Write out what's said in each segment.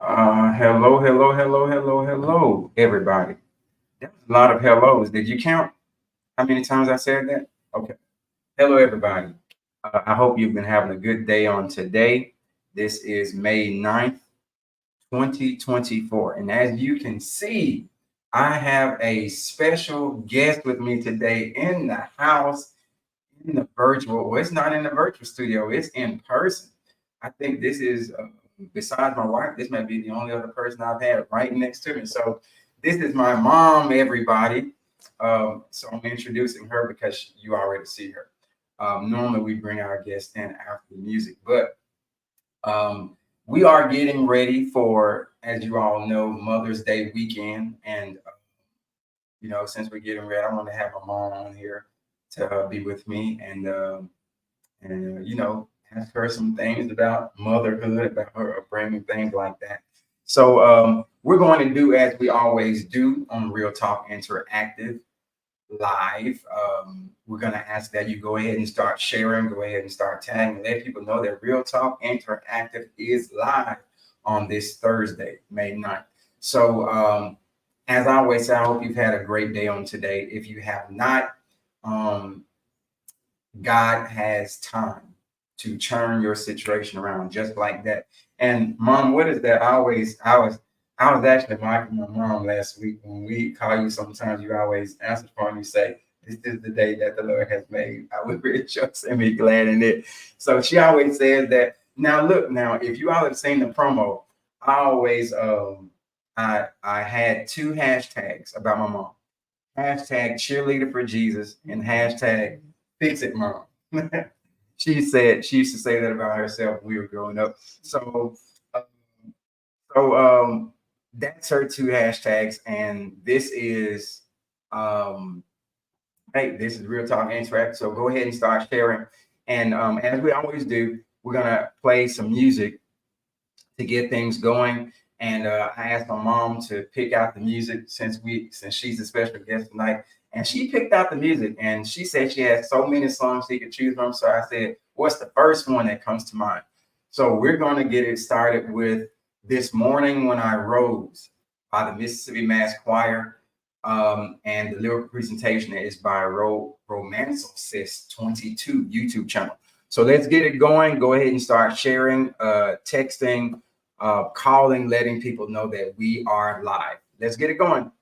Hello, everybody. That was a lot of hellos. Did you count how many times I said that? Okay. Hello, everybody. I hope you've been having a good day on today. This is May 9th, 2024. And as you can see, I have a special guest with me today in the house, in the virtual. Well, it's not in the virtual studio, it's in person. I think this is, besides my wife, this might be the only other person I've had right next to me. So, this is my mom, everybody. So, I'm introducing her because you already see her. Normally, we bring our guests in after the music, but we are getting ready for, as you all know, Mother's Day weekend. And, since we're getting ready, I want to have my mom on here to be with me and ask her some things about motherhood, about her upbringing, things like that. So we're going to do as we always do on Real Talk Interactive Live. We're going to ask that you go ahead and start sharing, go ahead and start tagging, let people know that Real Talk Interactive is live on this Thursday, May 9th. So as I always say, I hope you've had a great day on today. If you have not, um, God has time to turn your situation around just like that. And mom, what is that? I was actually mocking my mom last week when we call you. Sometimes you always answer for me, say, "This is the day that the Lord has made. I will rejoice and be glad in it." So she always says that. Now look, now if you all have seen the promo, I always I had two hashtags about my mom. Hashtag cheerleader for Jesus and hashtag fix it mom. She used to say that about herself when we were growing up. Um, so that's her two hashtags, and this is um, hey, this is Real Talk Interact. So go ahead and start sharing, and as we always do, we're gonna play some music to get things going. And I asked my mom to pick out the music since she's a special guest tonight. And she picked out the music and she said she has so many songs she could choose from. So I said, what's the first one that comes to mind? So we're going to get it started with This Morning When I Rose by the Mississippi Mass Choir. And the lyrical presentation is by Romancel Sis 22 YouTube channel. So let's get it going. Go ahead and start sharing, texting, calling, letting people know that we are live. Let's get it going.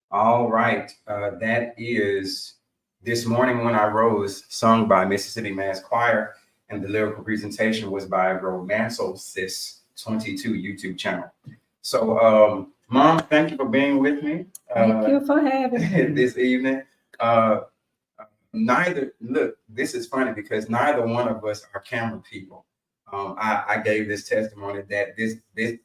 All right. That is This Morning When I Rose, sung by Mississippi Mass Choir, and the lyrical presentation was by Romanso Sis 22 YouTube channel. So, Mom, thank you for being with me. Thank you for having me. This evening. Uh, Neither, look, this is funny because neither one of us are camera people. I gave this testimony that this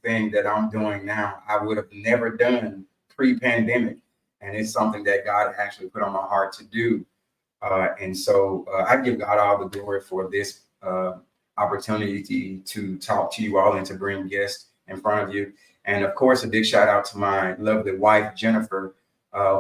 thing that I'm doing now, I would have never done pre-pandemic, and it's something that God actually put on my heart to do. And so I give God all the glory for this opportunity to talk to you all and to bring guests in front of you. And of course, a big shout out to my lovely wife, Jennifer,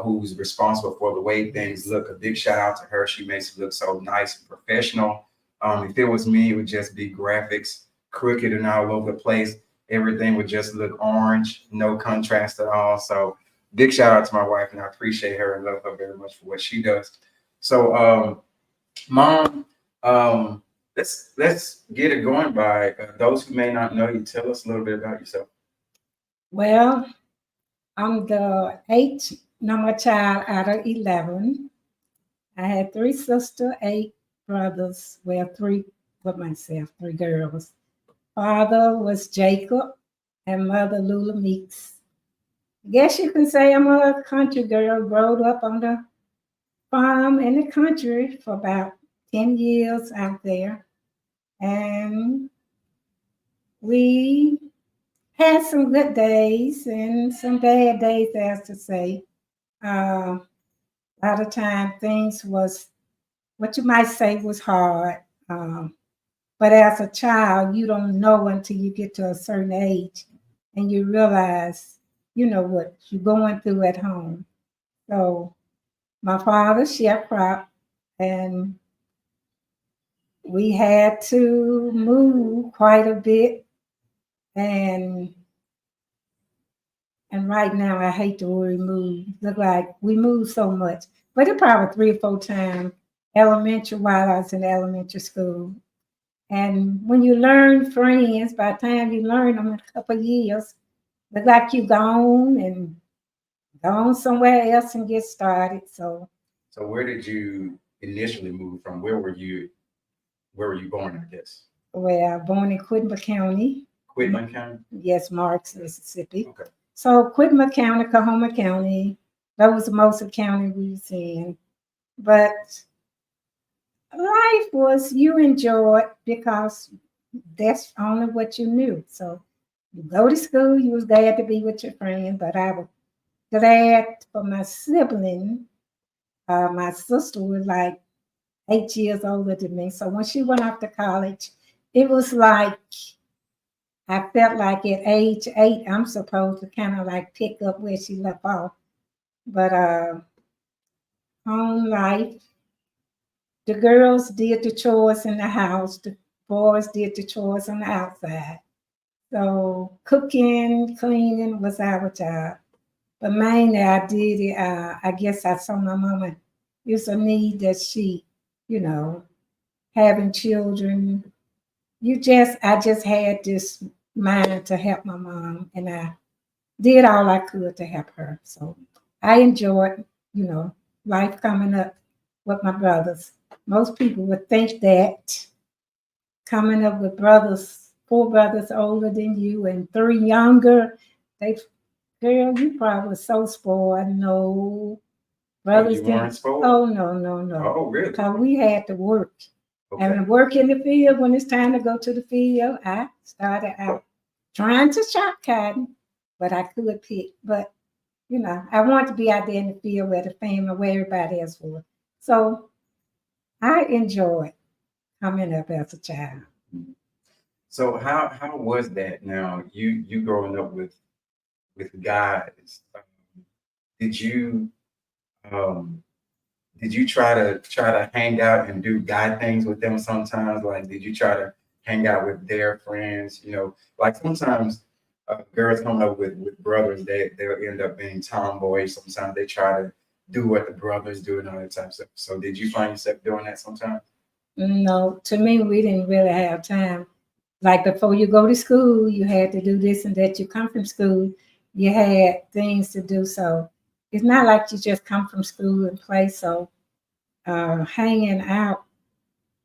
who's responsible for the way things look. A big shout out to her. She makes it look so nice and professional. If it was me, it would just be graphics, crooked and all over the place. Everything would just look orange, no contrast at all. So big shout out to my wife, and I appreciate her and love her very much for what she does. So, Mom, let's get it going by those who may not know you. Tell us a little bit about yourself. Well, I'm the eighth number child out of 11. I had three sisters, eight brothers. Well, three with myself, three girls. Father was Jacob and mother Lula Meeks. I guess you can say I'm a country girl, growed up on the farm in the country for about 10 years out there. And we had some good days and some bad days, as to say. A lot of time things was what you might say was hard. But as a child, you don't know until you get to a certain age and you realize, you know, what you're going through at home. So my father sharecropped, and we had to move quite a bit. And right now, I hate the word move. Look like we move so much, but it probably 3 or 4 times elementary while I was in elementary school. And when you learn friends, by the time you learn them in a couple of years, look like you gone and gone somewhere else and get started. So, So, where did you initially move from? Where were you? Where were you born? I guess. well, born in Quitman County. Quitman County. Yes, Marks, Mississippi. Okay. So Quitman County, Coahoma County, that was most of the county we was in. But life was you enjoyed because that's only what you knew. So you go to school, you was glad to be with your friend, but I was glad for my sibling. My sister was like 8 years older than me. So when she went off to college, it was like I felt like at age 8, I'm supposed to kind of like pick up where she left off. But home life, the girls did the chores in the house, the boys did the chores on the outside. So cooking, cleaning was our job. But mainly I did it, I guess I saw my mama. It's a need that she, you know, having children. I just had this mind to help my mom, and I did all I could to help her. So I enjoyed, you know, life coming up with my brothers. Most people would think that coming up with brothers, 4 brothers older than you and 3 younger, they, girl, you probably was so spoiled. No, brothers you weren't didn't. spoiled? Oh, no, no, no. Oh, really? Because we had to work. Okay. And work in the field when it's time to go to the field. I started out trying to chop cotton, but I could pick. But you know, I wanted to be out there in the field where the family, where everybody else was. So I enjoyed coming up as a child. So how was that? Now you growing up with guys, did you um did you try to hang out and do guy things with them sometimes? Like, did you try to hang out with their friends? You know, like sometimes girls come up with brothers, they'll end up being tomboys. Sometimes they try to do what the brothers do and all that type of stuff. So, did you find yourself doing that sometimes? No, to me, we didn't really have time. Like before you go to school, you had to do this and that. You come from school, you had things to do. So it's not like you just come from school and play. So hanging out.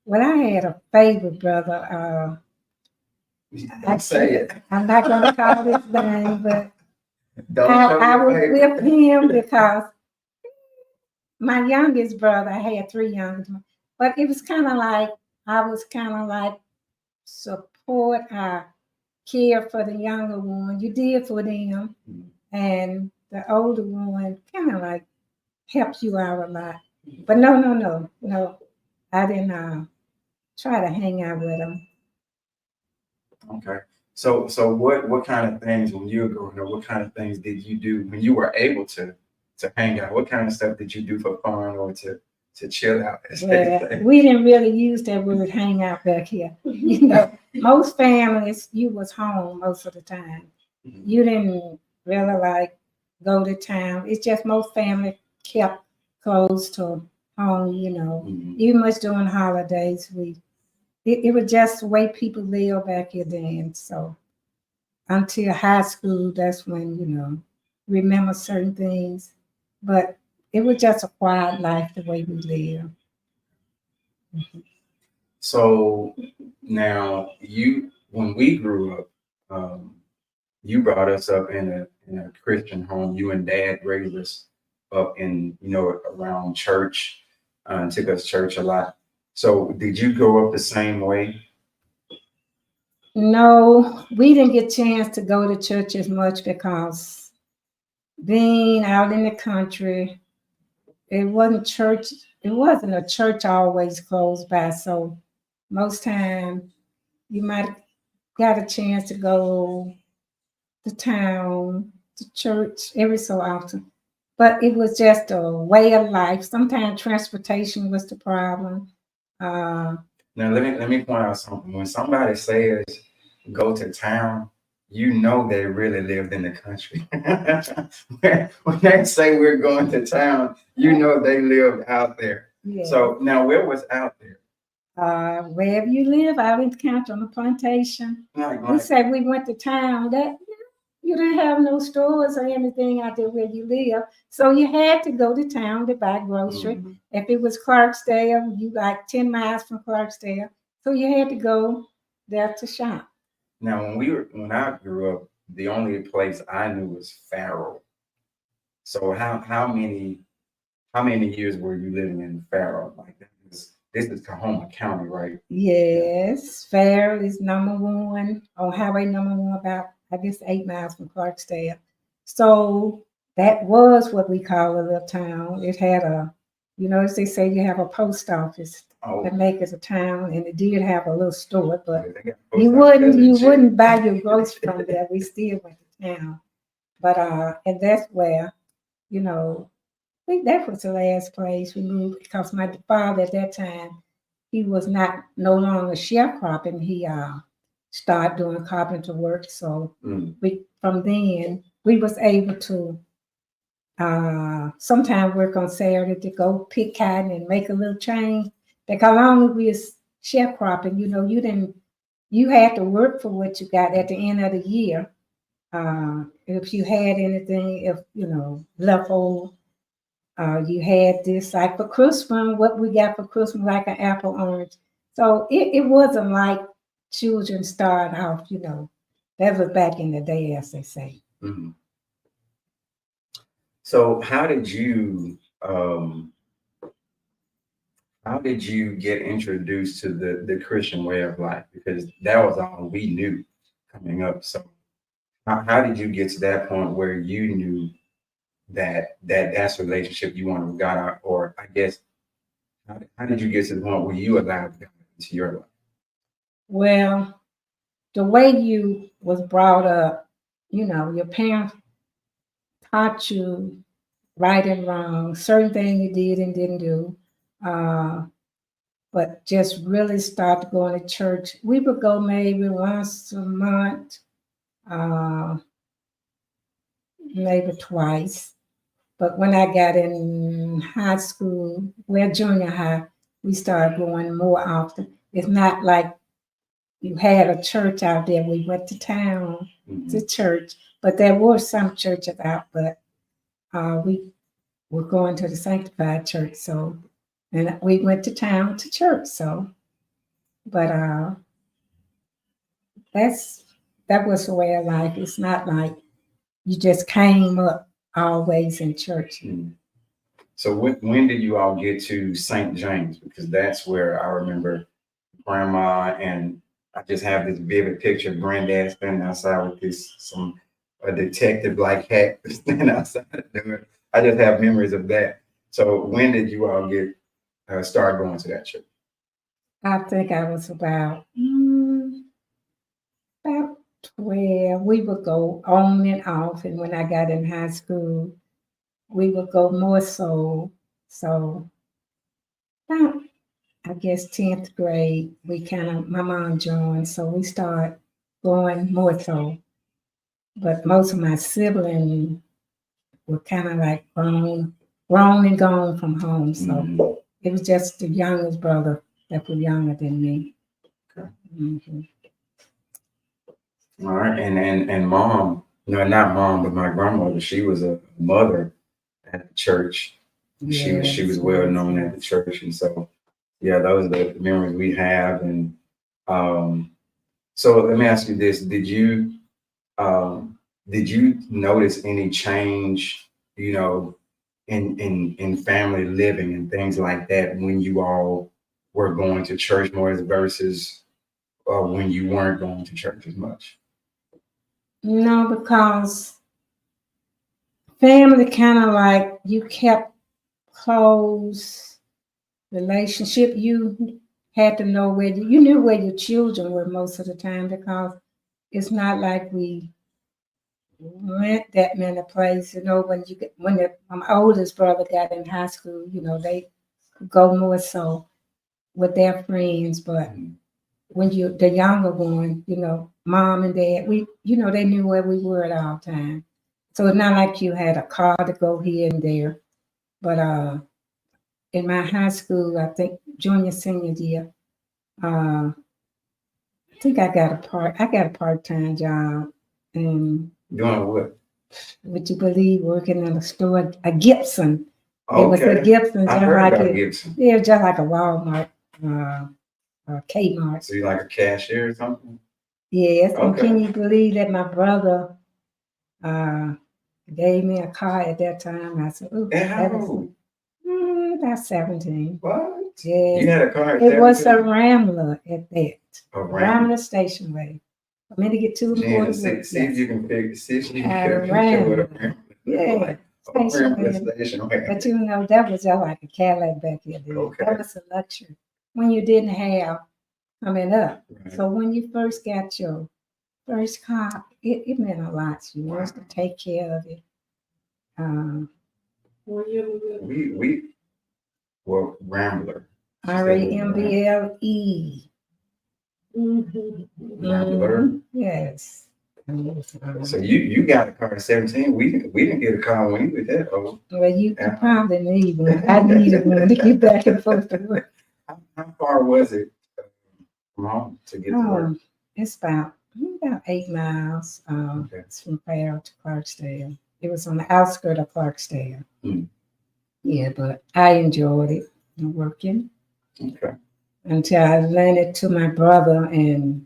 Well, I had a favorite brother. Don't say it. I'm not going to call his name, but Don't show I your was favorite. with him because my youngest brother, I had three youngest, but it was kind of like, I was kind of like support, I care for the younger one. You did for them. And the older one kind of like helps you out a lot. But no. I didn't try to hang out with them. Okay. So what kind of things when you were growing up, what kind of things did you do when you were able to hang out? What kind of stuff did you do for fun or to chill out? As they Well, say? we didn't really use that word hang out back here. You know, most families, you was home most of the time. You didn't really like go to town. It's just most families kept close to home, you know. Even much during holidays, it was just the way people live back here then. So until high school, that's when, you know, remember certain things. But it was just a quiet life the way we live. So now when we grew up, you brought us up in a Christian home. You and Dad raised us up in around church, took us to church a lot. So did you grow up the same way? No, we didn't get a chance to go to church as much because being out in the country, it wasn't church. It wasn't a church always close by. So most time you might got a chance to go to town, to church every so often. But it was just a way of life. Sometimes transportation was the problem. Uh, Now let me point out something. When somebody says go to town, you know they really lived in the country. When they say we're going to town, you know they lived out there. yeah. So now where was out there? Wherever you live, out in the country on the plantation. We said we went to town. That you didn't have no stores or anything out there where you live, so you had to go to town to buy grocery. If it was Clarksdale, you like 10 miles from Clarksdale, so you had to go there to shop. Now when I grew up, the only place I knew was Farrell. So how many years were you living in Farrell? Like this is Kahoma County, right? Yes, Farrell is number one on Highway number one, about I guess 8 miles from Clarksdale. So that was what we call a little town. It had a, you know, as they say, you have a post office Oh, that make it a town, and it did have a little store, but they got post you office as wouldn't a gym. buy your groceries from there. We still went to town, but and that's where, you know, I think that was the last place we moved because my father at that time, he was not no longer sharecropping. He started doing carpenter work. So we from then we was able to sometimes work on Saturday to go pick cotton and make a little change. Because long as we was sharecropping, you know, you had to work for what you got at the end of the year. If you had anything, if you know, left over. You had this like for Christmas, what we got for Christmas, like an apple orange. So it wasn't like children start off, you know, that was back in the day, as they say. Mhm. So how did you get introduced to the Christian way of life? Because that was all we knew coming up. So how did you get to that point where you knew that's the relationship you wanted with God, or I guess how did you get to the point where you allowed God into your life? Well, the way you was brought up, you know, your parents taught you right and wrong, certain things you did and didn't do. Uh, but just really start going to church. We would go maybe once a month, uh, maybe twice. But when I got in high school, well, junior high, we started going more often. It's not like you had a church out there. We went to town to church, but there were some churches out, but we were going to the sanctified church. So And we went to town to church. So, but that was the way of life. It's not like you just came up always in church. Mm. So when did you all get to St. James? Because that's where I remember grandma, and I just have this vivid picture of granddad standing outside with a detective like hat standing outside the door. I just have memories of that. So when did you all get start going to that church? I think I was about 12. We would go on and off. And when I got in high school, we would go more so. So, about, I guess, 10th grade, my mom joined. So we started going more so. But most of my siblings were kind of like grown and gone from home. So Mhm. it was just the youngest brother that was younger than me. Okay. Mm-hmm. All right, and mom, no, not mom, but my grandmother, she was a mother at the church. She was Yes, well yes, known at the church, and so yeah, those are the memories we have. And um, so let me ask you this: did you notice any change, you know, in family living and things like that when you all were going to church more versus when you weren't going to church as much? no, because family kind of like you kept close relationship. You had to know you knew where your children were most of the time because it's not like we went that many places. You know, my oldest brother got in high school, they could go more so with their friends. But when the younger one, mom and dad, they knew where we were at all times. So it's not like you had a car to go here and there. But in my high school, I think junior senior year, uh, I think I got a part-time job, and Doing what? would you believe working in a store, a Gibson. It was a Okay, Gibson, I just heard like about it. Gibson. Yeah, just like a Walmart, Kmart. So you like a cashier or something? Yes, and can Okay. you believe that my brother uh, gave me a car at that time? I said, "Ooh, And that how was old? about 17." What? Yes, You had a car at it was a 17? Rambler at that. A Ram. Rambler station way. For me to get to and Jen, to work, see if yes. you can figure, see if you can Had get a a picture of what a Rambler. Ram looks Yeah, like. A station Ram wagon. station But wagon. that was just like a Cadillac back here. Okay. That was a luxury when you didn't have coming up. Right. So when you first got your first car, it meant a lot to you. Just to take care of it. Um, We well Rambler. She said it was Ramble. Rambler. Yes. So you got a car at 17. We didn't get a car when you were that old. Well, you Yeah. probably need one. I needed one to get back and forth to work. How far was it from home to get to work? It's about 8 miles. Okay. It's from Farrell to Clarksdale. It was on the outskirts of Clarksdale. Hmm. Yeah, but I enjoyed it working Okay. until I lent it to my brother, and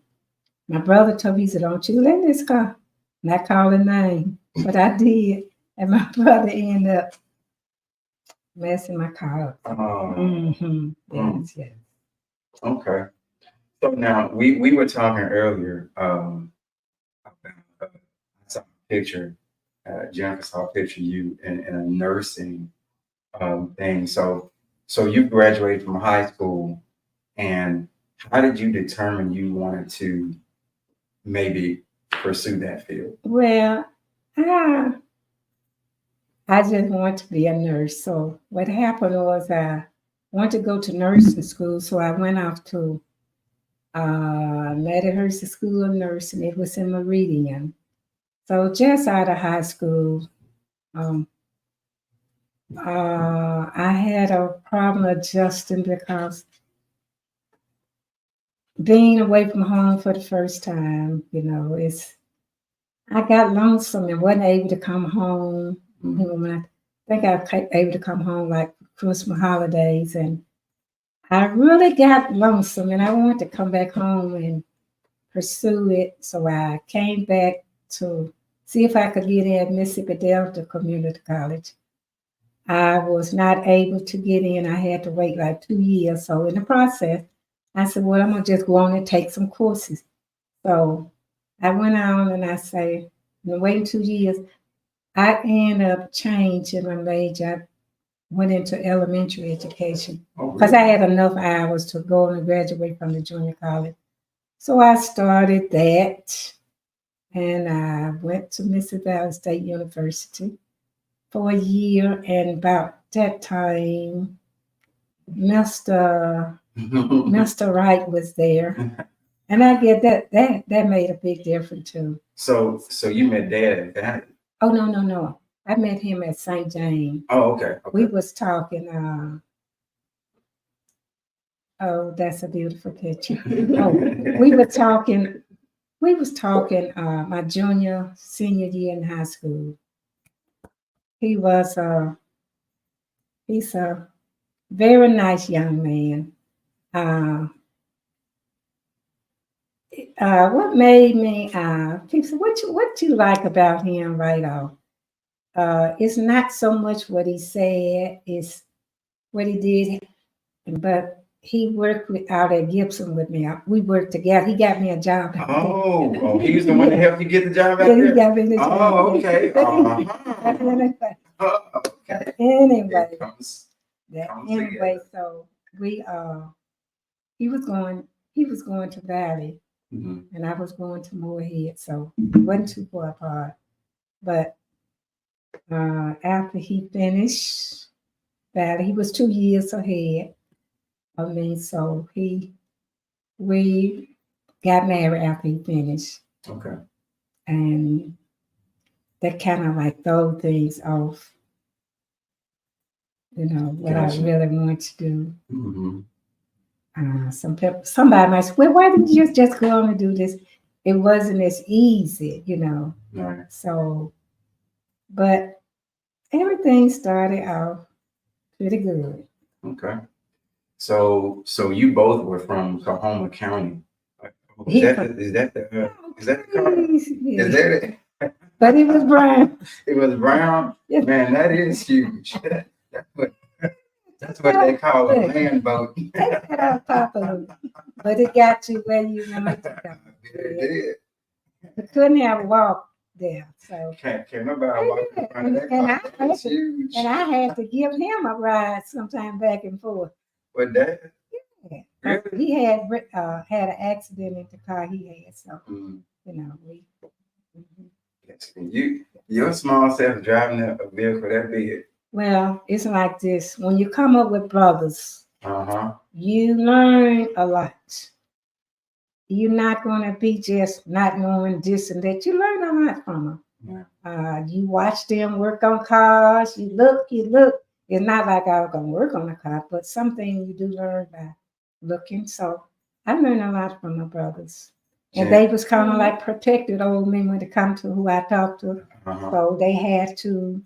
my brother told me, he said, "Don't you lend this car?" Not calling name, but I did, and my brother ended up messing my car up. Mm. Yes, yes. Okay. So now we were talking earlier about I saw a picture. Jennifer saw a picture of you in a nursing thing. So you graduated from high school, and how did you determine you wanted to maybe pursue that field? Well, I I just wanted to be a nurse. So what happened was I wanted to go to nursing school, so I went off to Medihurst School of Nursing. It was in Meridian. So just out of high school, um, I had a problem adjusting because being away from home for the first time, I got lonesome and wasn't able to come home. When I think I was able to come home like Christmas holidays, and I really got lonesome and I wanted to come back home and pursue it. So I came back to see if I could get in at Mississippi Delta Community College. I was not able to get in. I had to wait like 2 years. So in the process, I said, well, I'm gonna just go on and take some courses. So I went on and I say, been waiting 2 years. I ended up changing my major. I went into elementary education Oh, because really? I had enough hours to go and graduate from the junior college. So I started that and I went to Mississippi Valley State University for a year. And about that time, Mr. Wright was there. And I get that made a big difference too. So you met Dad at that? Oh no. I met him at St. James. Oh, okay. We was talking, oh, that's a beautiful picture. Oh, we was talking my junior, senior year in high school. He was he's a very nice young man. Uh, what made me people say, what you like about him right off? It's not so much what he said, it's what he did, but he worked out at Gibson with me. We worked together. He got me a job. Oh, he's the one that helped you get the job out Yeah, he there? got me the job. Oh, okay. Anyway, Comes anyway, so we he was going to Valley and I was going to Moorhead, so it wasn't too far apart. But after he finished Valley, he was 2 years ahead of me, so we got married after he finished. Okay. And that kind of like throw things off, what Gotcha. I really want to do. Mm-hmm. Somebody might say, well, why didn't you just go on and do this? It wasn't as easy, Right. So, but everything started out pretty good. Okay. So you both were from Coahoma County. Is that the car? Is that it? But it was brown. It was brown. Yes. Man, that is huge. That's what they call a land boat. But it got you where you wanted to go. It did. You couldn't have walked there. So Can't nobody walk in front of that car. That's huge. And I had to give him a ride sometime back and forth. But Dad? Yeah. Really? He had an accident in the car he had. So we. Yes. Your small self driving a vehicle that big. Well, it's like this. When you come up with brothers, you learn a lot. You're not going to be just not knowing this and that. You learn a lot from them. Yeah. You watch them work on cars. You look. It's not like I was going to work on a car, but something you do learn by looking. So I learned a lot from my brothers. And they was kind of like protected over me when it comes to who I talked to. So they had to.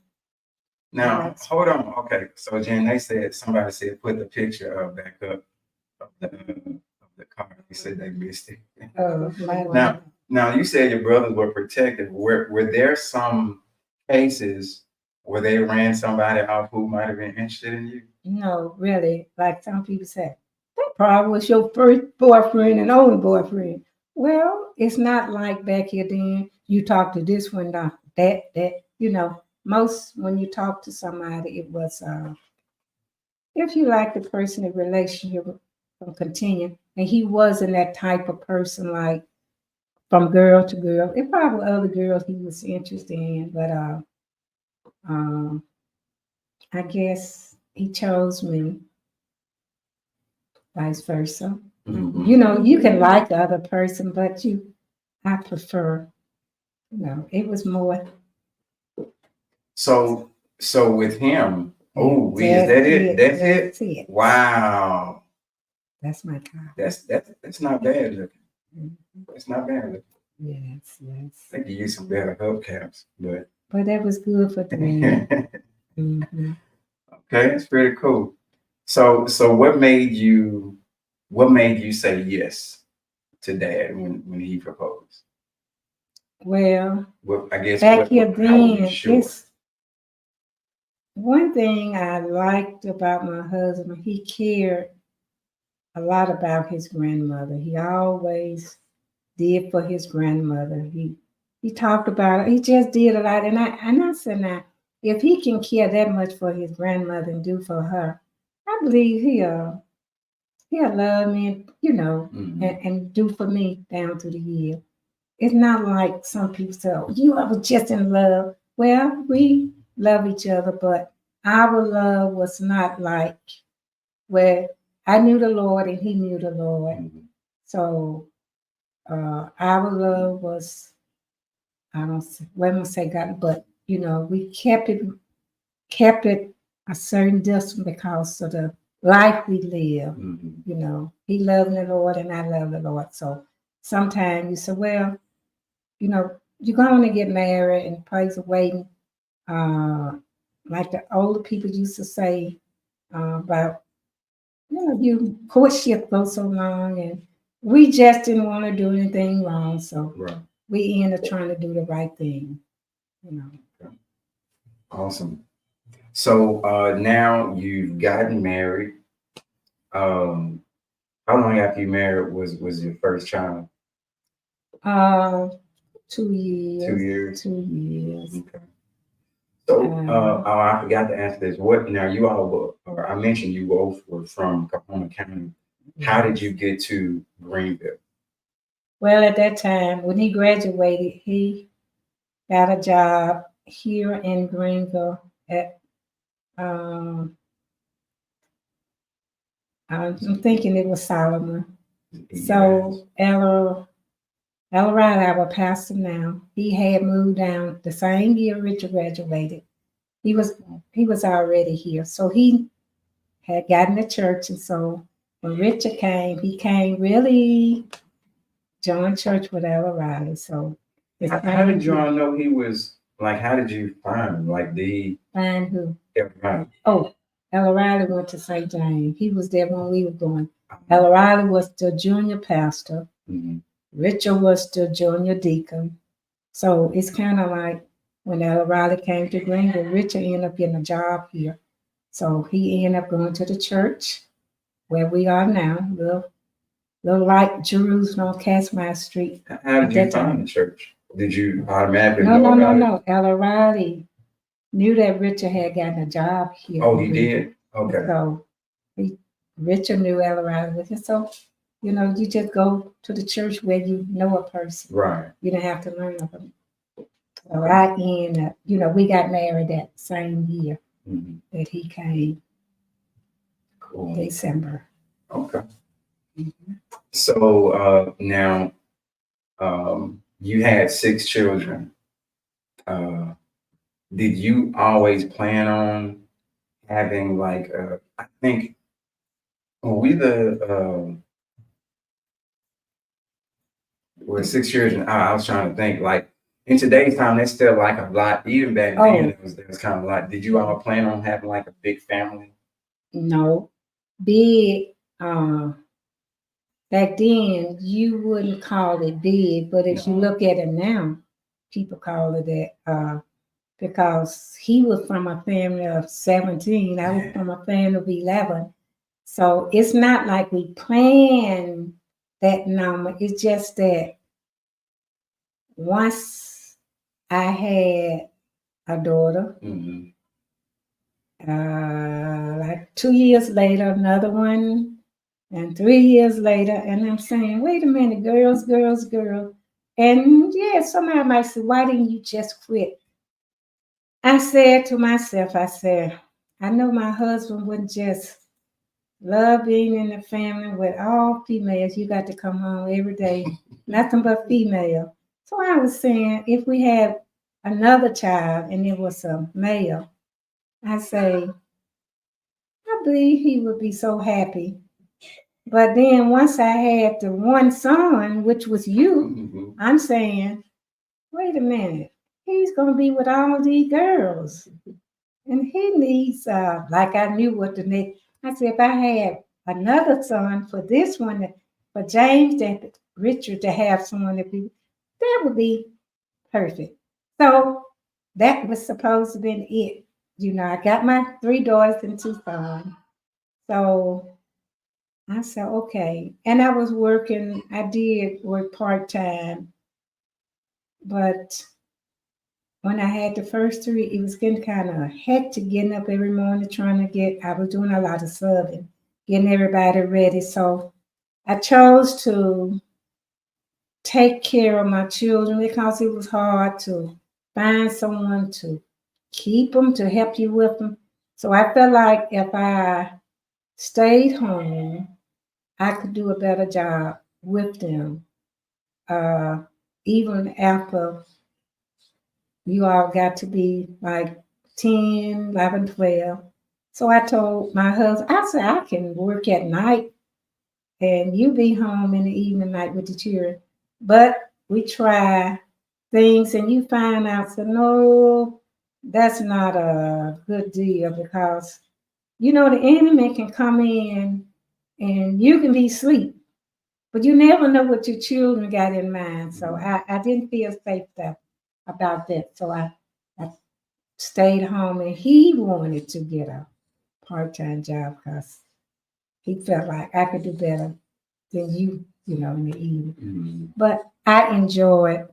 Now, hold on. Okay. So, Jen, somebody said, put the picture back up of the car. They said they missed it. Oh, now, you said your brothers were protected. Were there some cases where they ran somebody off who might have been interested in you? No, really. Like some people say, that probably was your first boyfriend and only boyfriend. Well, it's not like back here then. You talk to this one, that. Most when you talk to somebody, it was if you like the person, the relationship will continue. And he wasn't that type of person like from girl to girl. It probably other girls he was interested in, but I guess he chose me. Vice versa. Mm-hmm. You can like the other person, but I prefer, it was more. So with him, is that it? That's it? Wow. That's my car. That's not bad looking. Mm-hmm. It's not bad looking. Yes. I think you use some better hubcaps, but that was good for me. Mm-hmm. Okay, that's pretty cool. So what made you say yes to dad when he proposed? Well, What I guess back here how were you then, sure? it's one thing I liked about my husband. He cared a lot about his grandmother. He always did for his grandmother. He talked about it. He just did a lot. And I said now, if he can care that much for his grandmother and do for her, I believe he'll love me, and do for me down to the year. It's not like some people say, oh, you I was just in love. Well, we love each other, but our love was not like where I knew the Lord and he knew the Lord. Mhm. So our love was, I don't say, well, I'm gonna say God, but we kept it a certain distance because of the life we live. Mhm. He loved the Lord and I love the Lord. So sometimes you say, well, you're going to get married and praise waiting. Like the older people used to say about, you courtship goes so long and we just didn't want to do anything wrong. So Right. we ended up trying to do the right thing, you know. Awesome. So now you've gotten married. Um, how long after you married was your first child? Uh, 2 years. 2 years. 2 years. Okay. So Um, I forgot to ask this. What now? You all were, or I mentioned you both were from Capona County. How did you get to Greenville? Well, at that time, when he graduated, he got a job here in Greenville at, um, I'm thinking it was Solomon. So Ella Riley, our pastor now, he had moved down the same year Richard graduated. He was already here. So he had gotten to church. And so when Richard came, he came really joined church with Ella Riley. So it's How did you all know he was like? How did you find him? Like the find who? everybody. Oh, Ella Riley went to St. James. He was there when we were going. Ella Riley was the junior pastor. Mhm. Richard was the junior deacon. So it's kind of like when Ella Riley came to Greenville, Richard ended up getting a job here. So he ended up going to the church where we are now, little like Jerusalem on Casimir Street. How At did you that time. find the church? Did you automatically No, know no, no, about it? no. Ella Riley knew that Richard had gotten a job here. Oh, in he Greenville. did. Okay. So Richard knew Ella Riley with him. So, you just go to the church where you know a person. Right. You don't have to learn of them. So I ended up, we got married that same year Mhm. that he came, Cool. December. Okay. Mhm. So now you had 6 children. Uh, did you always plan on having like I think well, we the well 6 children. I was trying to think like in today's time that's still like a lot. Even back then Oh, it was kind of a lot. Did you all plan on having like a big family? no. Big, back then, you wouldn't call it big, but if you No. look at it now, people call it that. Because he was from a family of 17. I was from a family of 11. So it's not like we planned that number. It's just that once I had a daughter, Mhm. like 2 years later, another one, and 3 years later, and I'm saying, wait a minute, girls, girls, girls. And yeah, somebody might say, why didn't you just quit? I said to myself, I know my husband wouldn't just love being in the family with all females. You got to come home every day, nothing but female. So I was saying, if we had another child and it was a male, I say, I believe he would be so happy. But then once I had the one son, which was you, Mhm. I'm saying, wait a minute, he's going to be with all these girls. And he needs, like I knew what the next, I said, if I had another son for this one, for James and Richard to have someone that would be perfect. So that was supposed to be it. I got my 3 daughters and 2 sons. So I said, okay. And I was working, I did work part-time, but when I had the first 3, it was getting kind of hectic getting up every morning I was doing a lot of subbing, getting everybody ready. So I chose to take care of my children because it was hard to find someone to keep them, to help you with them. So I felt like if I stayed home, I could do a better job with them, uh, even after you all got to be like 10, 11, 12. So I told my husband, I said, I can work at night and you be home in the evening night with the children. But we try things and you find out, so no, that's not a good deal because, the enemy can come in and you can be asleep, but you never know what your children got in mind. So I didn't feel safe about that. So I stayed home and he wanted to get a part-time job because he felt like I could do better than in the evening. Mm-hmm. But I enjoyed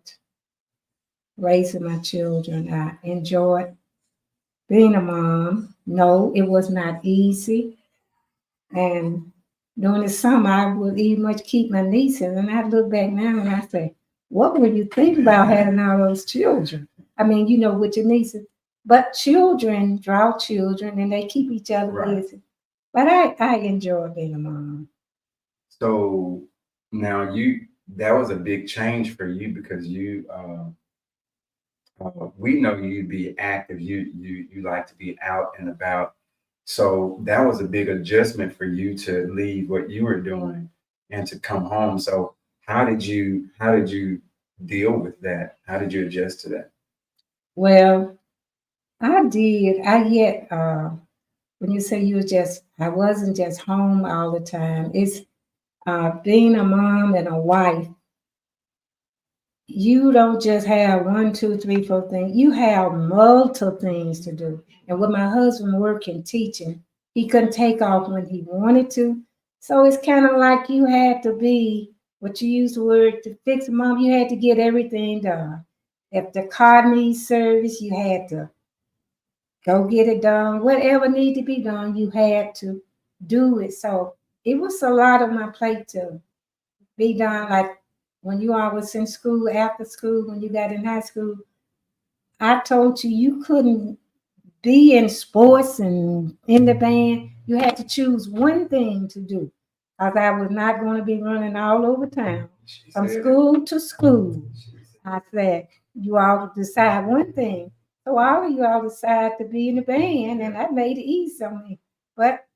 raising my children. I enjoyed being a mom. No, it was not easy. And during the summer, I would even much keep my nieces. And I look back now and I say, what would you think about having all those children? I mean, with your nieces. But children draw children and they keep each other busy. But I enjoy being a mom. So now that was a big change for you because we know you be active. You like to be out and about. So that was a big adjustment for you to leave what you were doing and to come home. So how did you deal with that? How did you adjust to that? Well, I did. When you say I wasn't just home all the time. It's being a mom and a wife. You don't just have one, two, three, four things. You have multiple things to do. And with my husband working, teaching, he couldn't take off when he wanted to. So it's kind of like you had to be what you use the word to fix a mom. You had to get everything done. If the car needs service, you had to go get it done. Whatever needed to be done, you had to do it. So it was a lot on my plate to be done. Like when you all was in school, after school, when you got in high school, I told you you couldn't be in sports and in the band. You had to choose one thing to do. Because I was not going to be running all over town from school to school. I said, you all decide one thing. So all of you all decided to be in the band, and that made it easy on me. But,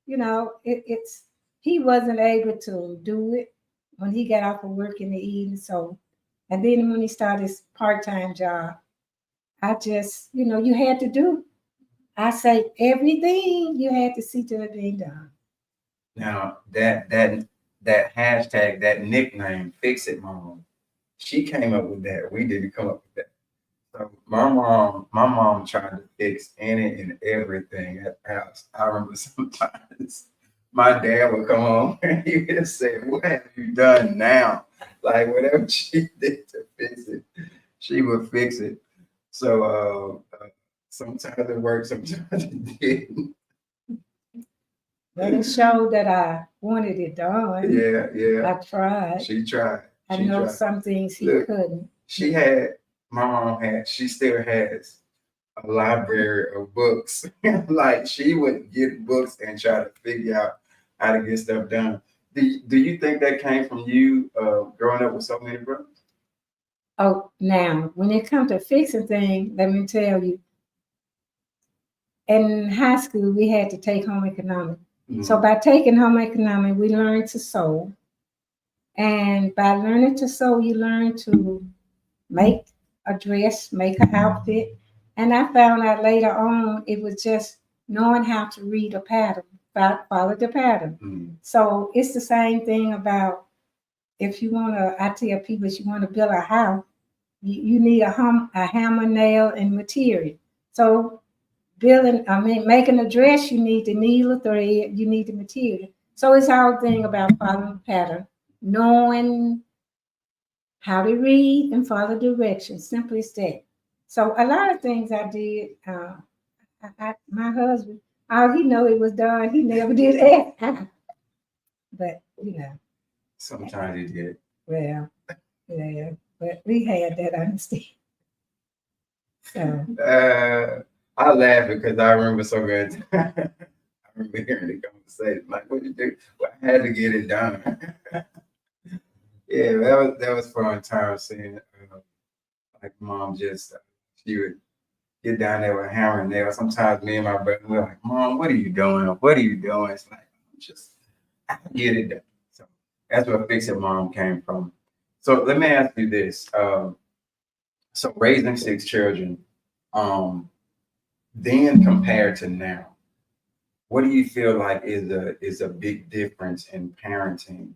it's he wasn't able to do it when he got off of work in the evening. So, and then when he started his part-time job, I just, you had to do. I say everything you had to see to it being done. Now that hashtag, that nickname, Fix It Mom, she came up with that. We didn't come up with that. So my mom tried to fix any and everything at the house. I remember sometimes my dad would come home and he would say, "What have you done now?" Like whatever she did to fix it, she would fix it. So sometimes it worked, sometimes it didn't. But it showed that I wanted it done. Yeah. I tried. She tried. I She know tried. some things he Look, couldn't. My mom she still has a library of books. Like she would get books and try to figure out how to get stuff done. Do you think that came from you growing up with so many brothers? Oh, now when it comes to fixing things, let me tell you, in high school we had to take home economics. Mm-hmm. So by taking home economics, we learned to sew. And by learning to sew, you learn to make a dress, make an outfit. And I found out later on it was just knowing how to read a pattern. follow the pattern. Mm. So it's the same thing about if you want to, I tell people, if you want to build a house, you need a hammer, nail, and material. So making a dress, you need the needle, thread, you need the material. So it's our thing about following the pattern, knowing how to read and follow directions. Simply as that. So a lot of things I did. My husband, all he know it was done. He never did it. But Sometimes you did. well, yeah. But we had that understanding. So I laugh because I remember so good. I remember hearing the conversation. Like, what you do? Well, I had to get it done. Yeah, that was fun time seeing like mom just she would get down there with hammer and nail. Sometimes me and my brother were like, Mom, what are you doing? What are you doing? It's like I get it done. So that's where Fix It Mom came from. So let me ask you this. So raising 6 children, um, then compared to now, what do you feel like is a big difference in parenting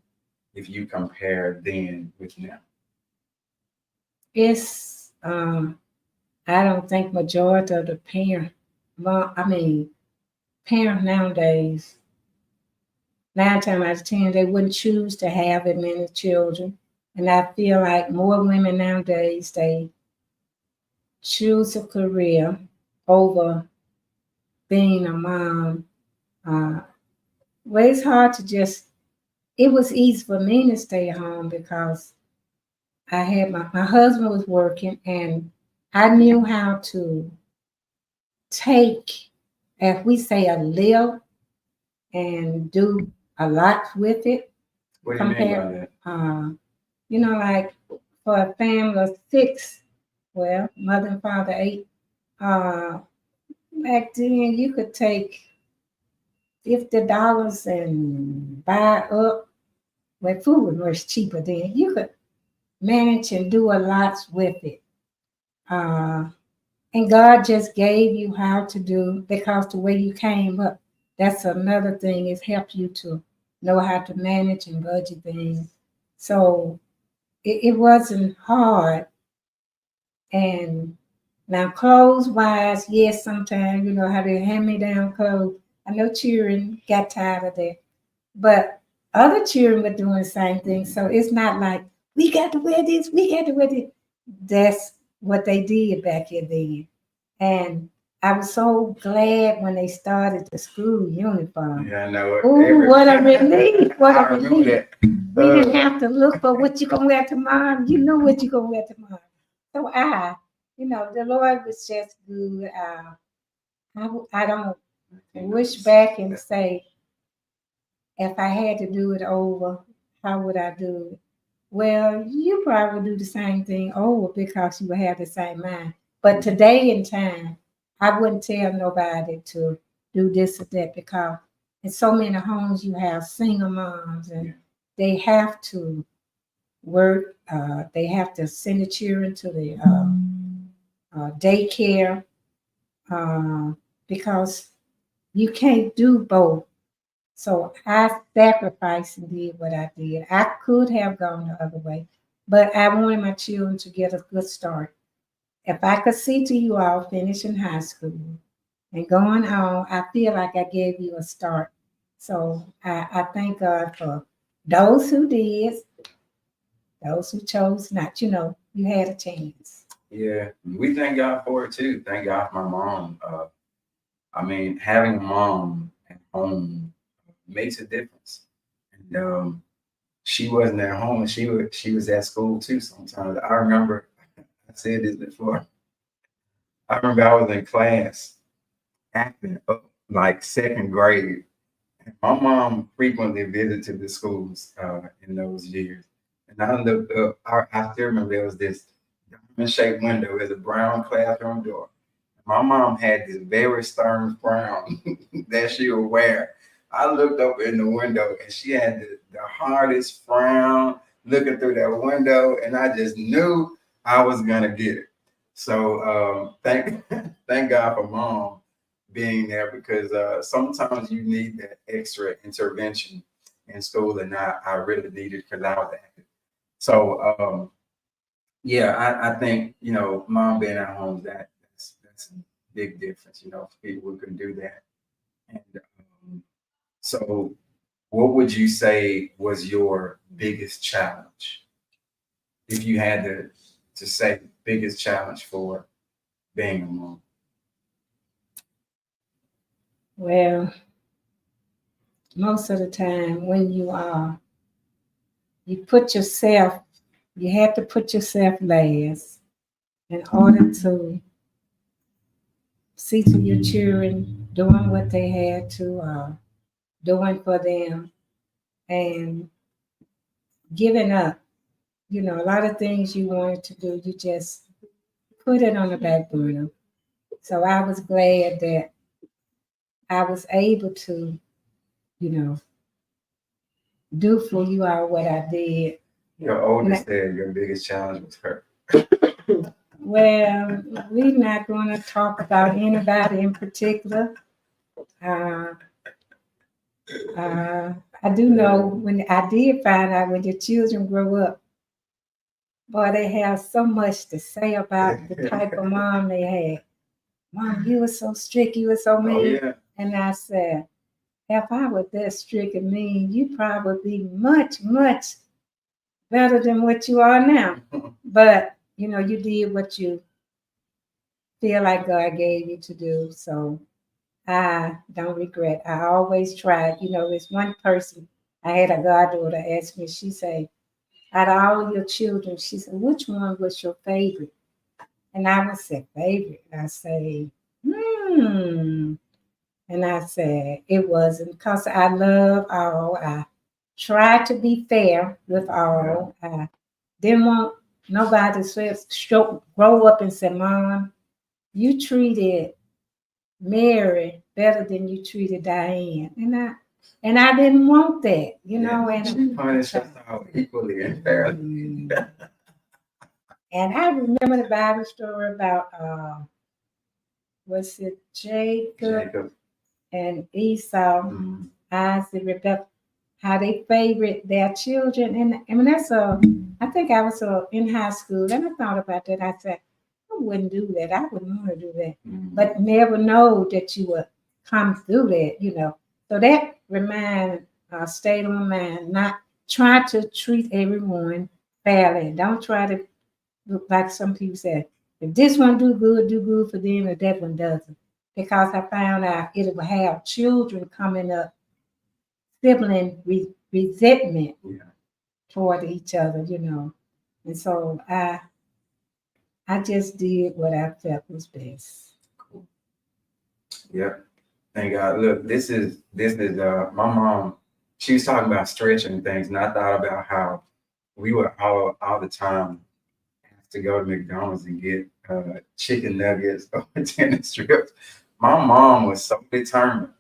if you compare then with now? it's I don't think majority of the parents nowadays, 9 times out of 10, they wouldn't choose to have as many children. And I feel like more women nowadays, they choose a career over being a mom. Uh, well, it's hard to it was easy for me to stay home because I had my husband was working and I knew how to take, if we say a little, and do a lot with it. What do you mean by that? Like for a family of 6, well, mother and father 8, uh, back then you could take $50 and buy up, when food was cheaper then. You could manage and do a lot with it. Uh, and God just gave you how to do because the way you came up. That's another thing, is help you to know how to manage and budget things. So it wasn't hard. And now clothes wise, yes, sometimes how they hand me down clothes. I know children got tired of that. But other children were doing the same thing. So it's not like we got to wear this, we got to wear this. That's what they did back in then. And I was so glad when they started the school uniform. Yeah, I know it. Ooh, what a relief! What a I remember relief! that. We didn't have to look for what you gonna wear tomorrow. You know what you gonna wear tomorrow. So the Lord was just good. I don't wish back and say, if I had to do it over, how would I do it? Well, you probably would do the same thing over because you would have the same mind. But today in time, I wouldn't tell nobody to do this or that because in so many homes you have single moms and they have to work. They have to send the children to the daycare because you can't do both. So I sacrificed and did what I did. I could have gone the other way, but I wanted my children to get a good start. If I could see to you all finishing high school and going on, I feel like I gave you a start. So I thank God for those who did, those who chose not. You had a chance. Yeah, we thank God for it too. Thank God for my mom. Having a mom at home makes a difference. And she wasn't at home; she was at school too. Sometimes I remember I said this before. I remember I was in class acting up like second grade. My mom frequently visited the schools in those years. And I looked up, I still remember there was this diamond shaped window with a brown classroom door. My mom had this very stern frown that she would wear. I looked up in the window and she had the hardest frown looking through that window, and I just knew I was gonna get it. So thank thank God for mom being there because sometimes you need that extra intervention in school, and I really needed because I was active. So yeah, I think mom being at home that's a big difference. For people who can do that. And so, what would you say was your biggest challenge if you had to say biggest challenge for being a mom? Well, most of the time when you are, you have to put yourself last in order to see to your children doing what they had to doing for them and giving up. A lot of things you wanted to do, you just put it on the back burner. So I was glad that I was able to, you know, do for you all what I did. Your oldest said your biggest challenge was her. Well, we're not going to talk about anybody in particular. Uh, I do know when I did find out when the children grow up, boy, they have so much to say about the type of mom they had. Mom, you were so strict, you were so mean. Oh, yeah. And I said, if I was that strict and mean, you'd probably be much, much better than what you are now. But, you did what you feel like God gave you to do. So I don't regret. I always tried. There's one person, I had a goddaughter ask me, she said, out of all your children, she said, which one was your favorite? And I would say, favorite. I say, And I said, it wasn't because I love all. I tried to be fair with all. I didn't want nobody to grow up and say, Mom, you treated Mary better than you treated Diane. And I didn't want that, and she punished us all equally and fairly. And I remember the Bible story about was it Jacob and Esau, Isaac, Rebecca, how they favored their children. And I mean, I think I was in high school and I thought about that. I said, I wouldn't do that. I wouldn't want to do that. But never know that you would come through that. So that stayed on my mind, not try to treat everyone fairly. Don't try to look like some people say, if this one do good for them, if that one doesn't. Because I found out it will have children coming up, sibling resentment toward each other, And so I just did what I felt was best. Cool. Yep. Thank God. Look, this is my mom. She was talking about stretching things, and I thought about how we would all the time have to go to McDonald's and get chicken nuggets or tennis strips. My mom was so determined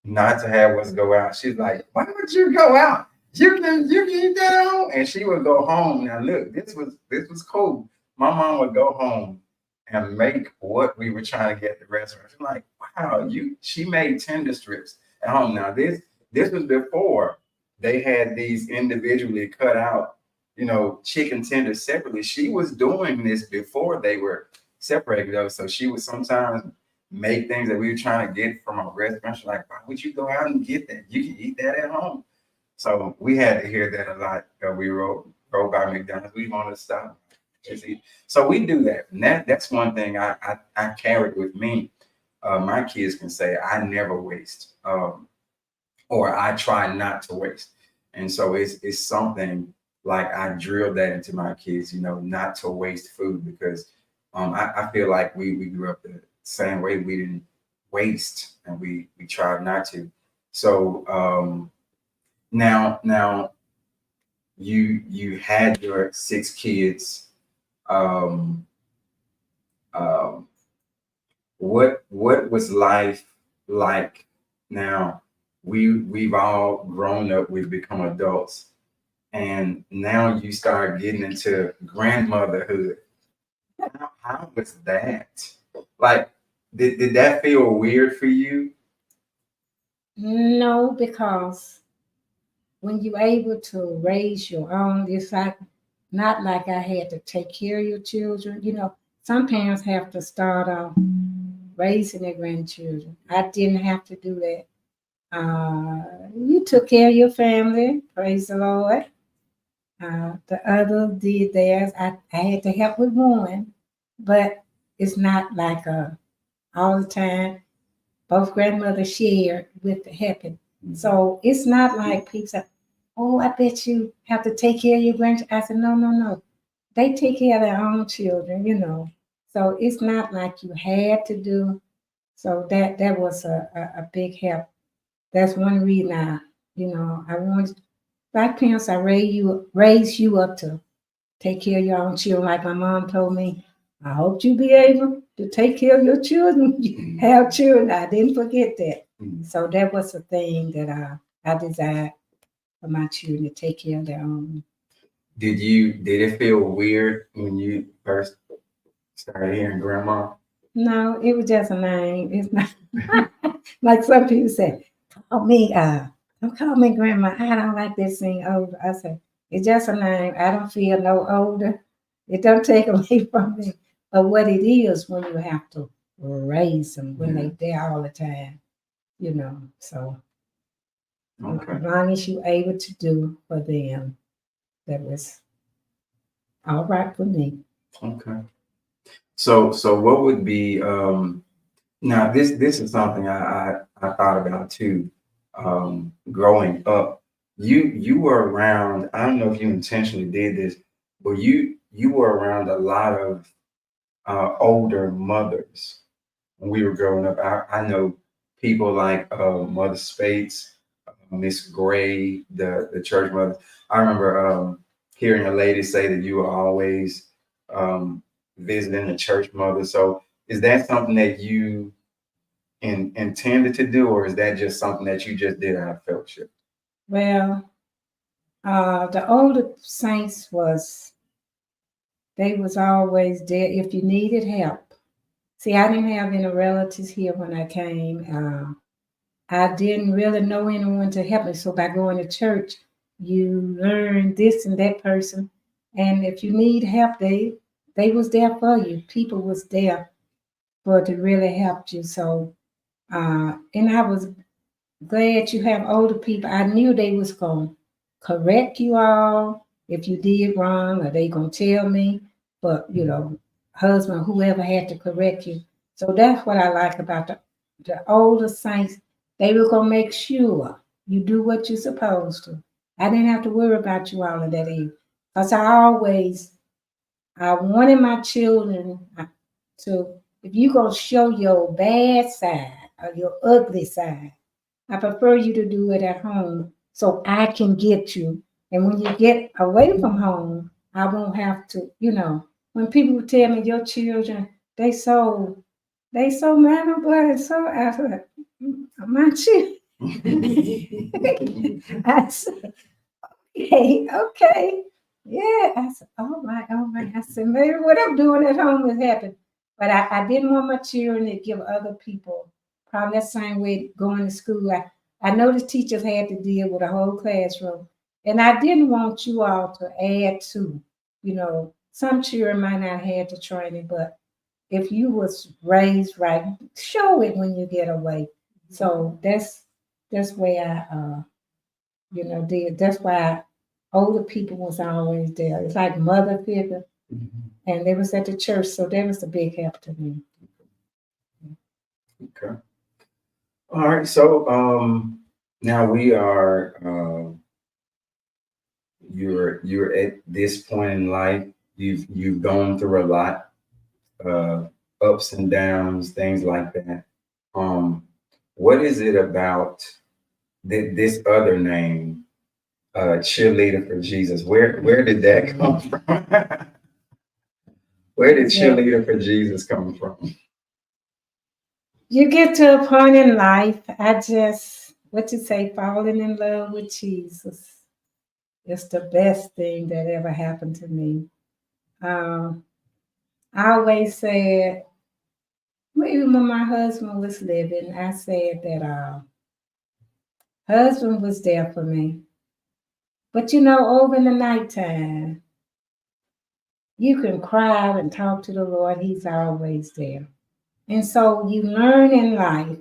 not to have us go out. She's like, why would you go out? You can eat that at home. And she would go home. Now look, this was cool. My mom would go home and make what we were trying to get at the restaurant. She's like, wow, she made tender strips at home. Now this was before they had these individually cut out, chicken tenders separately. She was doing this before they were separated though. So she would sometimes make things that we were trying to get from a restaurant. She's like, why would you go out and get that? You can eat that at home. So we had to hear that a lot. We rode by McDonald's. We wanted to stop. So we do that. And that's one thing I carried with me. My kids can say I never waste, or I try not to waste. And so it's something like I drilled that into my kids, not to waste food because I feel like we grew up the same way. We didn't waste and we tried not to. So now you had your 6 kids. What was life like? Now we've all grown up, we've become adults, and now you start getting into grandmotherhood. How was that? Like, Did that feel weird for you? No, because when you're able to raise your own, it's like not like I had to take care of your children. Some parents have to start off raising their grandchildren. I didn't have to do that. You took care of your family, praise the Lord. The other did theirs. I had to help with one, but it's not like all the time. Both grandmothers shared with the helping. So it's not like people say, oh, I bet you have to take care of your grandchildren. I said, no, no, no. They take care of their own children. So it's not like you had to do. So that was a big help. That's one reason I wanted black parents. I raise you up to take care of your own children. Like my mom told me, I hope you be able to take care of your children. You have children. I didn't forget that. So that was the thing that I desired for my children to take care of their own. Did it feel weird when you first started hearing grandma? No, it was just a name. It's not like some people say, don't call me grandma. I don't like this thing older. I said, it's just a name. I don't feel no older. It don't take away from me. But what it is when you have to raise them when they there all the time. So Okay. as long as you're able to do for them, that was all right for me. Okay. So what would be now this is something I thought about too. Growing up, you were around, I don't know if you intentionally did this, but you were around a lot of older mothers when we were growing up. I know people like Mother Spates, Miss Gray, the church mother. I remember hearing a lady say that you were always visiting the church mother. So is that something that you intended to do, or is that just something that you just did out of fellowship? Well, the older saints they was always there if you needed help. See, I didn't have any relatives here when I came. I didn't really know anyone to help me. So by going to church, you learn this and that person. And if you need help, they was there for you. People was there for to really help you. So and I was glad you have older people. I knew they was gonna correct you all if you did wrong, or they gonna tell me. But husband, whoever had to correct you. So that's what I like about the older saints. They were gonna make sure you do what you're supposed to. I didn't have to worry about you all of that either. Because I wanted my children to, if you gonna show your bad side or your ugly side, I prefer you to do it at home so I can get you. And when you get away from home, I won't have to. When people tell me your children, they so mannerable and so I said, my children. I said, okay. Yeah. I said, oh my. I said, maybe what I'm doing at home is happening. But I didn't want my children to give other people probably that same way going to school. I know the teachers had to deal with a whole classroom. And I didn't want you all to add to. Some children might not have had the training, but if you was raised right, show it when you get away. So that's where did. That's why older people was always there. It's like mother figure, and they was at the church, so that was a big help to me. Okay. All right. So now we are you're at this point in life. You've gone through a lot, ups and downs, things like that. What is it about this other name, cheerleader for Jesus? Where did that come from? Where did cheerleader for Jesus come from? You get to a point in life, what you say, falling in love with Jesus. It's the best thing that ever happened to me. I always said, even when my husband was living, I said that husband was there for me. But over in the nighttime, you can cry out and talk to the Lord. He's always there. And so you learn in life,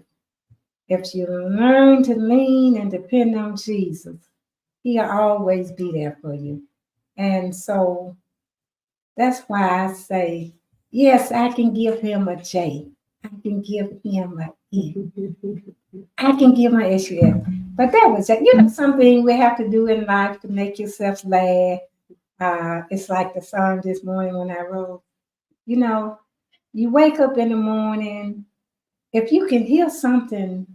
if you learn to lean and depend on Jesus, He'll always be there for you. And so that's why I say, yes, I can give him a J. I can give him a E. I can give him an SUF. But that was something we have to do in life to make yourself laugh. It's like the song this morning when I wrote, you wake up in the morning, if you can hear something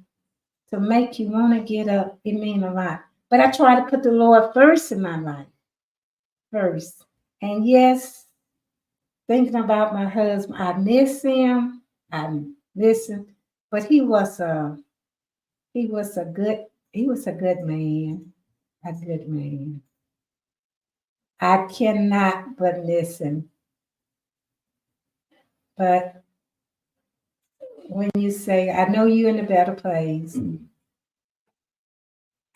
to make you want to get up, it means a lot. But I try to put the Lord first in my life, first. And yes, thinking about my husband, I miss him. I miss him, but he was a good man, a good man. I cannot but miss him. But when you say, I know you're in a better place,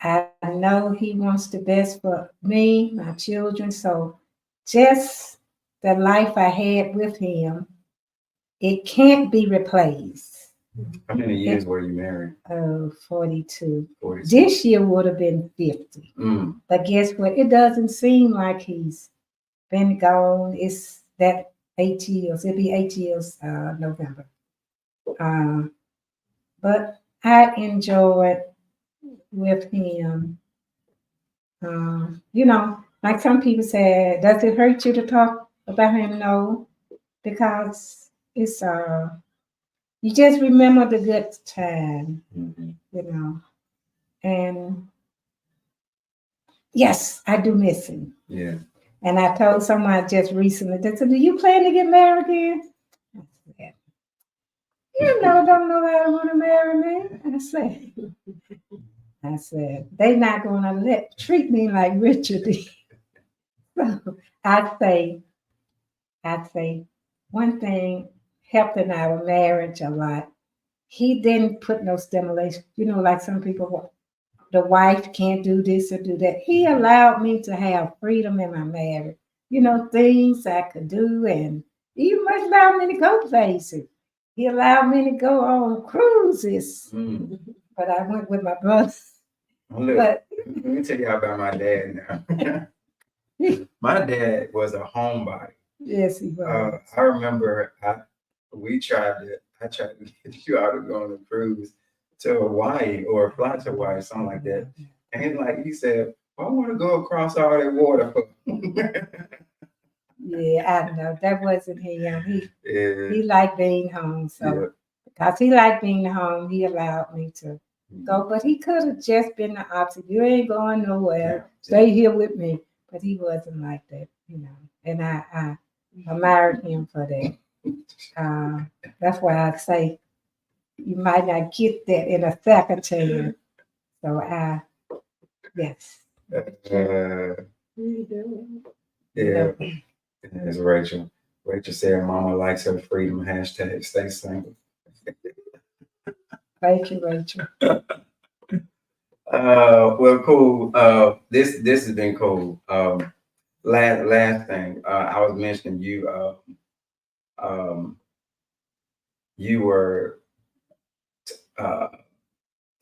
I know he wants the best for me, my children. So just the life I had with him, it can't be replaced. How many years were you married? 42. 42. This year would have been 50. But guess what? It doesn't seem like he's been gone. It's that 8 years. It'll be 8 years November. But I enjoyed with him. Like some people say, does it hurt you to talk about him? No, because it's you just remember the good time, And yes, I do miss him. Yeah. And I told someone just recently, they said, do you plan to get married again? I said, don't know how to want to marry me. I said, they not going to treat me like Richard did. So I'd say one thing helped in our marriage a lot. He didn't put no stimulation. Like some people, the wife can't do this or do that. He allowed me to have freedom in my marriage. Things I could do, and he must allow me to go places. He allowed me to go on cruises. But I went with my brother. Look, let me tell you about my dad now. My dad was a homebody. Yes, he was. I remember I tried to get you out of going on a cruise to Hawaii or fly to Hawaii, something like that. And he said, I want to go across all that water. Yeah, I know. That wasn't him. He liked being home. So because he liked being home, he allowed me to go. But he could have just been the opposite. You ain't going nowhere. Stay here with me. But he wasn't like that, And I admired him for that. That's why I say you might not get that in a second chance. So yes. Yeah. It's Rachel. Rachel said Mama likes her freedom. # stay single. Thank you, Rachel. Well, cool. This has been cool. Last thing, I was mentioning you. You were talking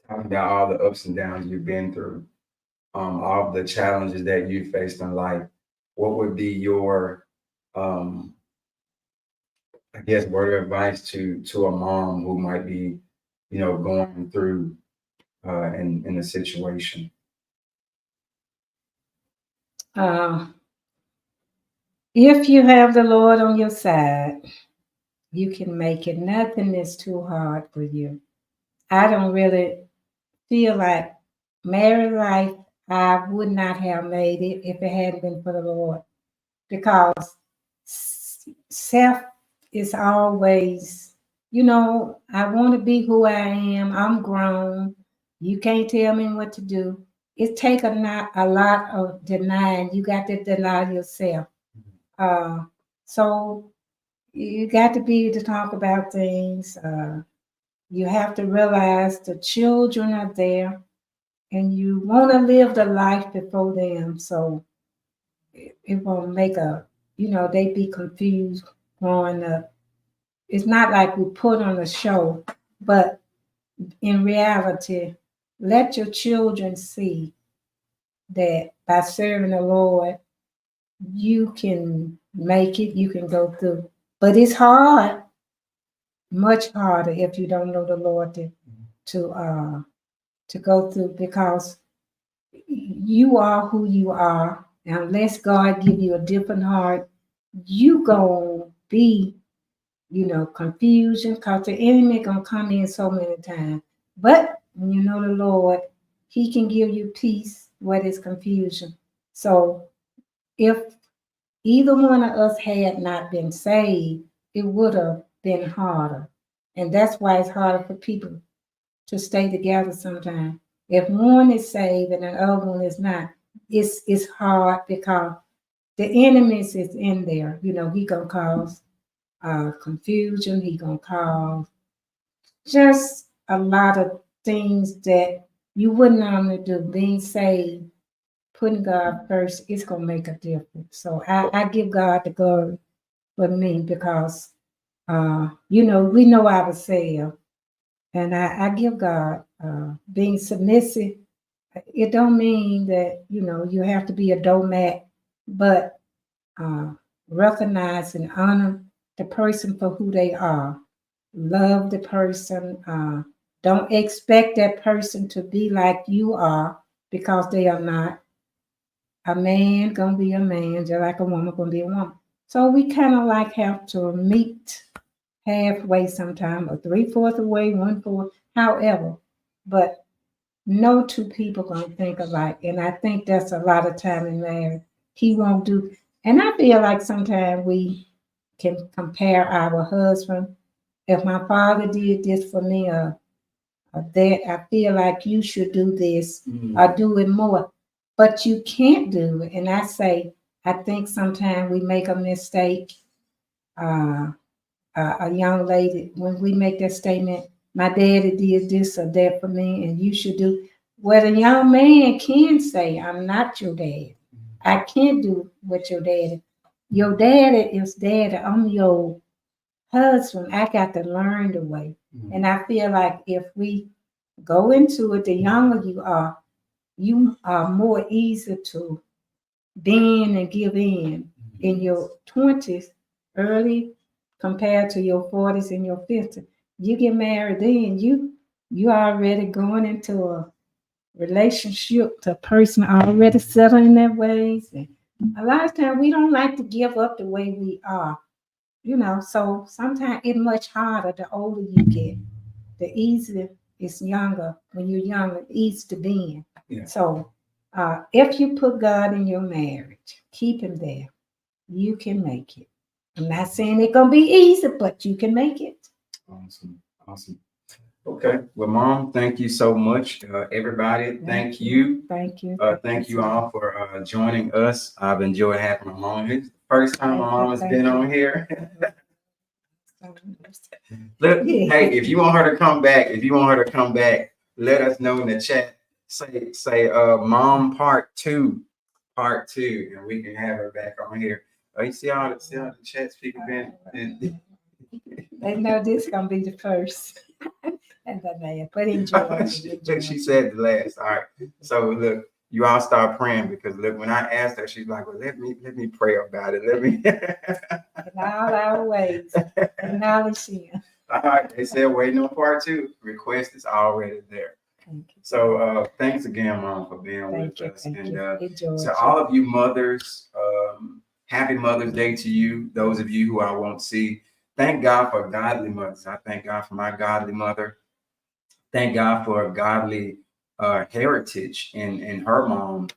about all the ups and downs you've been through, all the challenges that you faced in life. What would be your, I guess, word of advice to a mom who might be, going through in a situation? If you have the Lord on your side, you can make it. Nothing is too hard for you. I don't really feel like married life, I would not have made it if it hadn't been for the Lord. Because self is always, I want to be who I am. I'm grown. You can't tell me what to do. It takes a lot of denying. You got to deny yourself. So You got to be able to talk about things. You have to realize the children are there and you want to live the life before them. So it won't make they be confused growing up. It's not like we put on a show, but in reality, let your children see that by serving the Lord, you can make it, you can go through. But it's hard, much harder if you don't know the Lord to go through because you are who you are. And unless God give you a different heart, you gonna be, confusion because the enemy gonna come in so many times. But when you know the Lord, he can give you peace where there's confusion. So if either one of us had not been saved, it would have been harder. And that's why it's harder for people to stay together sometimes. If one is saved and the other one is not, it's hard because the enemies is in there. He gonna cause confusion. He gonna cause just a lot of things that you wouldn't normally do. Being saved, putting God first, it's gonna make a difference. So I give God the glory for me because we know ourselves. And I give God being submissive. It don't mean that you have to be a doormat, but recognize and honor the person for who they are. Love the person. Don't expect that person to be like you are because they are not. A man gonna be a man, just like a woman gonna be a woman. So we kind of like have to meet halfway sometime, or 3/4 away, 1/4, however. But no two people gonna think alike, and I think that's a lot of time in marriage. He won't do, and I feel like sometimes we can compare our husband. If my father did this for me, or that, I feel like you should do this or do it more, but you can't do it. And I say, I think sometimes we make a mistake. Uh, a young lady, when we make that statement, my daddy did this or that for me, and you should do. Well, a young man can say, I'm not your dad. I can't do what your daddy. Your daddy is daddy. I'm your husband. I got to learn the way. And I feel like if we go into it, the younger you are more easy to bend and give in your 20s, early compared to your 40s and your 50s. You get married then, you already going into a relationship to a person already settled in their ways. And a lot of times we don't like to give up the way we are, so sometimes it's much harder the older you get. The easier it's younger. When you're younger, easy to bend. Yeah. So if you put God in your marriage, keep him there, you can make it. I'm not saying it's gonna be easy, but you can make it. Awesome. Awesome. Okay. Well, Mom, thank you so much. Everybody, thank you. Thank you. Thank you all for joining us. I've enjoyed having my mom. It's the first time my mom has been on here. Look, hey, if you want her to come back, let us know in the chat. Say Mom part 2, and we can have her back on here. Oh, you see all the chats people been. They know this is gonna be the first. And the last, but enjoy. She said the last. All right. So look, you all start praying because look, when I asked her, she's like, well, let me pray about it. Let me in all our ways. Acknowledge him. All right. They said waiting on part 2. Request is already there. So thanks again, Mom, for being with us. And to all of you mothers, happy Mother's Day to you. Those of you who I won't see, thank God for godly mothers. I thank God for my godly mother. Thank God for a godly heritage in her mom,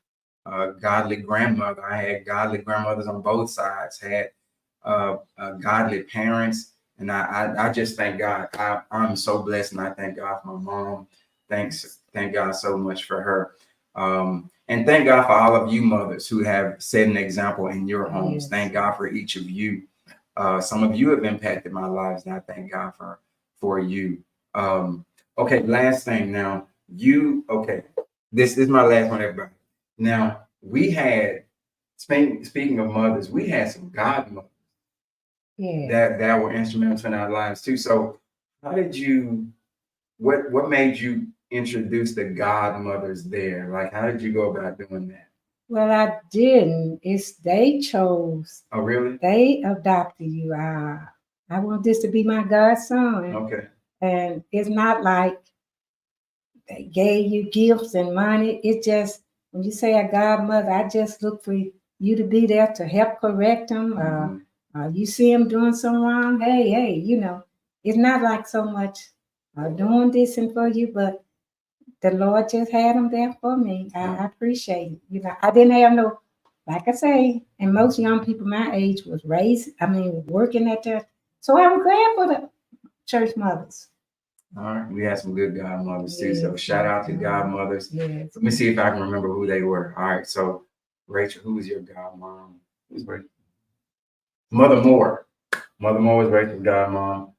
godly grandmother. I had godly grandmothers on both sides, had godly parents. And I just thank God. I'm so blessed, and I thank God for my mom. Thank God so much for her. And thank God for all of you mothers who have set an example in your homes. Yes. Thank God for each of you. Some of you have impacted my lives, and I thank God for you. Okay, last thing now. Okay, this is my last one, everybody. Now, we had, speaking of mothers, we had some godmothers Yeah. that were instrumental in our lives too. So how did you, what made you introduce the godmothers there? Like, how did you go about doing that? Well, I didn't. It's they chose. Oh, really? They adopted you. I want this to be my godson. Okay. And it's not like they gave you gifts and money. It's just when you say a godmother, I just look for you to be there to help correct them. You see them doing something wrong. Hey, it's not like so much doing this and for you, but the Lord just had them there for me. I appreciate it. I didn't have no, like I say, and most young people my age was working at church. So I'm glad for the church mothers. All right, we had some good godmothers too. Yes, So shout out to godmothers. Yes. Let me see if I can remember who they were. All right, so Rachel, who was your godmom? Who's Rachel? Mother Moore. Mother Moore was Rachel's godmom.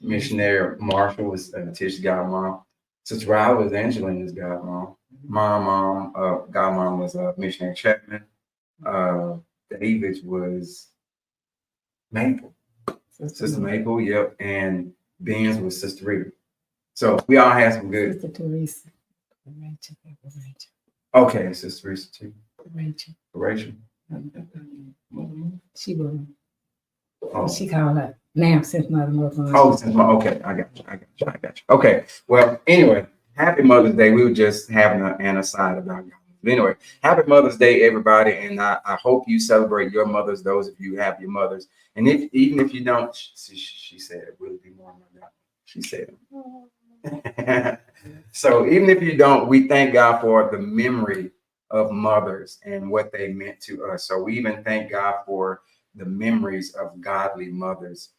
Missionary Marshall was Tish's godmom. Sister Riley was Angelina's godmom. My mom, godmom was Missionary Chapman. David's was Maple. Sister Maple, yep. And Ben's was Sister Rita. So we all had some good. Sister Teresa. Rachel. Okay, Sister Teresa too. Rachel. She was. Oh. She called her now since Mother Moore. Oh, since okay, I got you. Okay, well, anyway, happy Mother's Day. We were just having an aside about God. But anyway, happy Mother's Day, everybody, and I hope you celebrate your mothers. Those of you who have your mothers, and even if you don't, she said it will be more than that. She said it. So even if you don't, we thank God for the memory of mothers and what they meant to us. So we even thank God for the memories of godly mothers.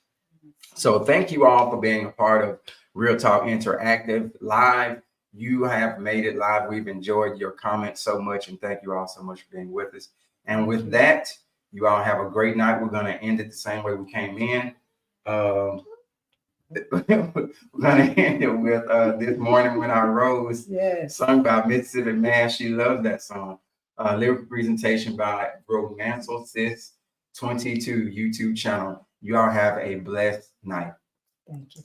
So thank you all for being a part of Real Talk Interactive Live. You have made it live. We've enjoyed your comments so much, and thank you all so much for being with us. And with that, you all have a great night. We're going to end it the same way we came in. We're going to end it with This Morning When I Rose, sung by Mississippi Man. She loves that song. Lyrical presentation by Romancer Sis 22 YouTube channel. You all have a blessed night. Thank you.